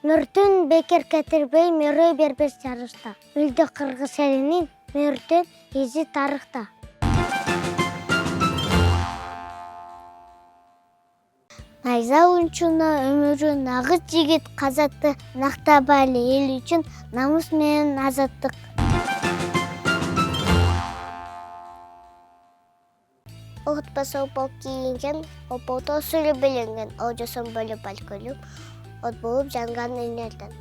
Мөртін бекер кетірбей, мөрі бербес жарышта. Үлді қырғыз елінің мөртін езі тарықта. Найза үнчуна өмірі нағыз жігіт қазатты, нақтабайлы ел үшін намыс менен азаттық. Отбасы опал киінген, опалта сүрі білінген, аудioсын бөлі балкөліп, от болып жанған өнерден.